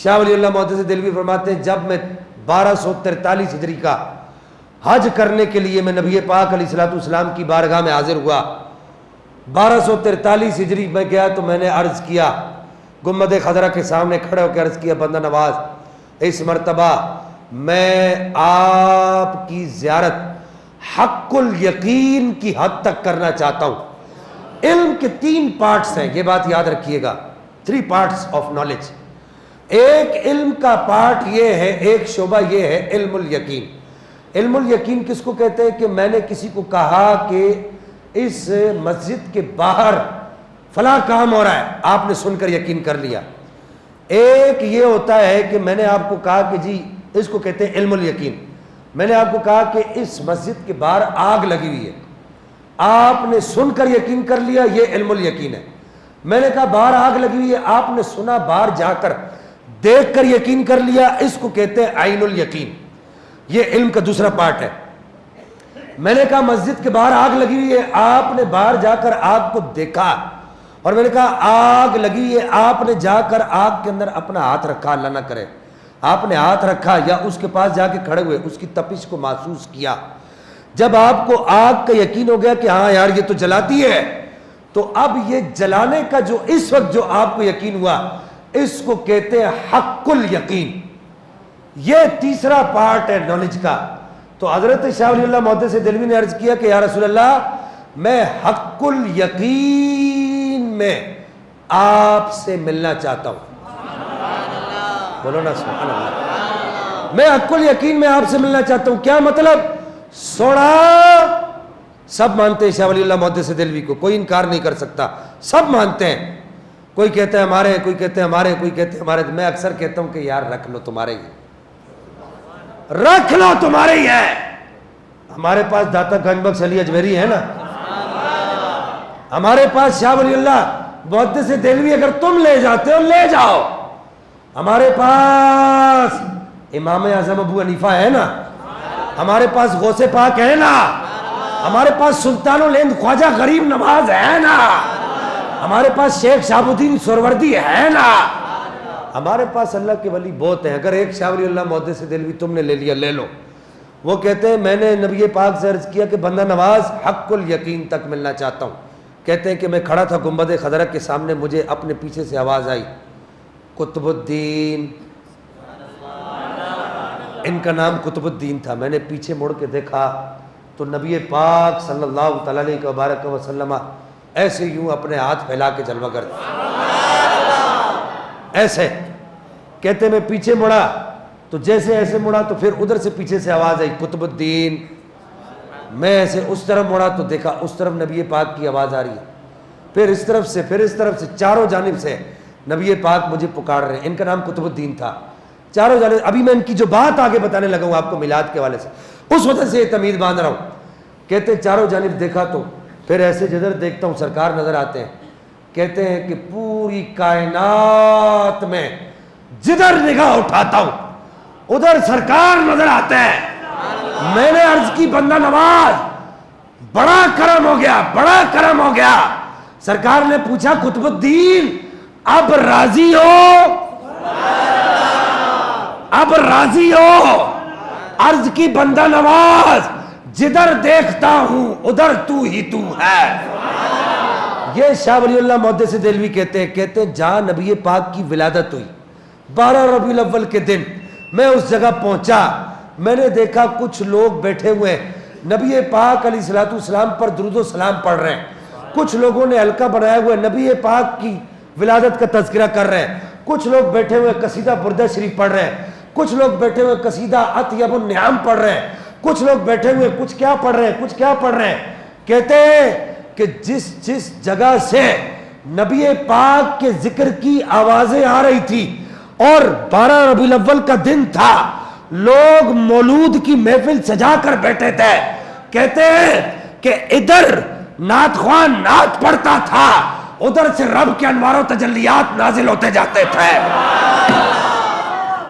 شاہ ولی اللہ محدث دہلوی فرماتے ہیں جب میں 1243 ہجری کا حج کرنے کے لیے میں نبی پاک علیہ الصلوۃ والسلام کی بارگاہ میں حاضر ہوا، 1243 ہجری میں گیا تو میں نے عرض کیا، گنبد خضرا کے سامنے کھڑے ہو کے عرض کیا، بندہ نواز اس مرتبہ میں آپ کی زیارت حق الیقین کی حد تک کرنا چاہتا ہوں۔ علم کے 3 پارٹس ہیں، یہ بات یاد رکھیے گا، 3 پارٹس آف نالج۔ ایک علم کا پارٹ یہ ہے، ایک شعبہ یہ ہے علم الیقین۔ علم الیقین کس کو کہتے ہیں کہ میں نے کسی کو کہا کہ اس مسجد کے باہر فلاں کام ہو رہا ہے، آپ نے سن کر یقین کر لیا۔ ایک یہ ہوتا ہے کہ میں نے آپ کو کہا کہ جی اس کو کہتے ہیں علم الیقین، میں نے آپ کو کہا کہ اس مسجد کے باہر آگ لگی ہوئی ہے، آپ نے سن کر یقین کر لیا، یہ علم الیقین ہے۔ میں نے کہا باہر آگ لگی ہوئی ہے، آپ نے سنا، باہر جا کر دیکھ کر یقین کر لیا، اس کو کہتے ہیں عین الیقین، یہ علم کا دوسرا پارٹ ہے۔ میں نے کہا مسجد کے باہر آگ لگی ہوئی ہے، آپ نے باہر جا کر آگ کو دیکھا، اور میں نے کہا آگ لگی ہوئی ہے، آپ نے جا کر آگ کے اندر اپنا ہاتھ رکھا، اللہ نہ کرے آپ نے ہاتھ رکھا یا اس کے پاس جا کے کھڑے ہوئے، اس کی تپش کو محسوس کیا، جب آپ کو آگ کا یقین ہو گیا کہ ہاں یار یہ تو جلاتی ہے، تو اب یہ جلانے کا جو اس وقت جو آپ کو یقین ہوا، اس کو کہتے ہیں حق الیقین۔ یہ تیسرا پارٹ ہے نالج کا۔ تو حضرت شاہ ولی اللہ محدث دہلوی نے عرض کیا کہ یا رسول اللہ میں حق الیقین میں آپ سے ملنا چاہتا ہوں۔ بولو نا سبحان اللہ۔ میں حق الیقین میں آپ سے ملنا چاہتا ہوں، کیا مطلب؟ سوڑا سب مانتے ہیں شاہ ولی اللہ محدث دہلوی کو، کوئی انکار نہیں کر سکتا، سب مانتے ہیں، کوئی کہتا ہے ہمارے، کوئی کہتے ہیں ہمارے، کوئی کہتے ہیں ہمارے۔ میں اکثر کہتا ہوں کہ یار رکھ لو تمہارے ہی، رکھ لو تمہارے ہی ہے۔ ہمارے پاس داتا گنج بخش علی اجمیری ہے نا، ہمارے پاس شاہ ولی اللہ محدث دہلوی، اگر تم لے جاتے ہو لے جاؤ۔ ہمارے پاس امام اعظم ابو حنیفہ ہے نا، ہمارے پاس غوث پاک ہے نا، ہمارے پاس سلطان الہند خواجہ غریب نواز ہے نا، ہمارے پاس شیخ شہاب الدین سہروردی ہے نا، ہمارے پاس اللہ کے ولی بہت ہیں۔ اگر ایک شاہ ولی اللہ محدث دہلوی تم نے لے لیا لے لو۔ وہ کہتے ہیں میں نے نبی پاک سے عرض کیا کہ بندہ نواز حق الیقین تک ملنا چاہتا ہوں۔ کہتے ہیں کہ میں کھڑا تھا گنبد خضرا کے سامنے، مجھے اپنے پیچھے سے آواز آئی، قطب الدین، ان کا نام قطب الدین تھا۔ میں نے پیچھے مڑ کے دیکھا تو نبی پاک صلی اللہ تعالیٰ علیہ وبارک وسلم ایسے یوں اپنے ہاتھ پھیلا کے جلوہ کرتے ایسے۔ کہتے میں پیچھے مڑا تو جیسے ایسے مڑا تو پھر ادھر سے پیچھے سے آواز آئی قطب الدین۔ میں ایسے اس طرف مڑا تو دیکھا اس طرف نبی پاک کی آواز آ رہی ہے، پھر اس طرف سے، پھر اس طرف سے، چاروں جانب سے نبی پاک مجھے پکار رہے ہیں۔ ان کا نام قطب الدین تھا، چاروں جانب۔ ابھی میں ان کی جو بات آگے بتانے لگا ہوں آپ کو میلاد کے حوالے سے، اس وجہ سے یہ تمید باندھ رہا ہوں۔ کہتے چاروں جانب دیکھا تو پھر ایسے جدھر دیکھتا ہوں سرکار نظر آتے ہیں۔ کہتے ہیں کہ پوری کائنات میں جدھر نگاہ اٹھاتا ہوں ادھر سرکار نظر آتے ہیں۔ میں نے عرض کی بندہ نواز بڑا کرم ہو گیا، بڑا کرم ہو گیا۔ سرکار نے پوچھا قطب الدین اب راضی ہو؟ اب راضی ہو؟ عرض کی بندہ نواز جدھر دیکھتا ہوں ادھر تو ہی تو ہے۔ یہ شاہ ولی اللہ محدث دہلوی کہتے ہیں جہاں نبی پاک کی ولادت ہوئی 12 ربیع الاول کے دن میں اس جگہ پہنچا، میں نے دیکھا کچھ لوگ بیٹھے ہوئے نبی پاک علیہ الصلوۃ والسلام پر درود و سلام پڑھ رہے ہیں، کچھ لوگوں نے حلقہ بنایا ہوا نبی پاک کی ولادت کا تذکرہ کر رہے ہیں، کچھ لوگ بیٹھے ہوئے قصیدہ بردہ شریف پڑھ رہے ہیں، کچھ لوگ بیٹھے ہوئے قصیدہ اطیب النعم پڑھ رہے ہیں، کچھ لوگ بیٹھے ہوئے کچھ کیا پڑھ رہے ہیں، کچھ کیا پڑھ رہے ہیں۔ کہتے ہیں کہ جس جگہ سے نبی پاک کے ذکر کی آوازیں آ رہی تھی اور 12 ربیع الاول کا دن تھا، لوگ مولود کی محفل سجا کر بیٹھے تھے۔ کہتے ہیں کہ ادھر نعت خواں نعت پڑھتا تھا، ادھر سے رب کے انوار و تجلیات نازل ہوتے جاتے تھے۔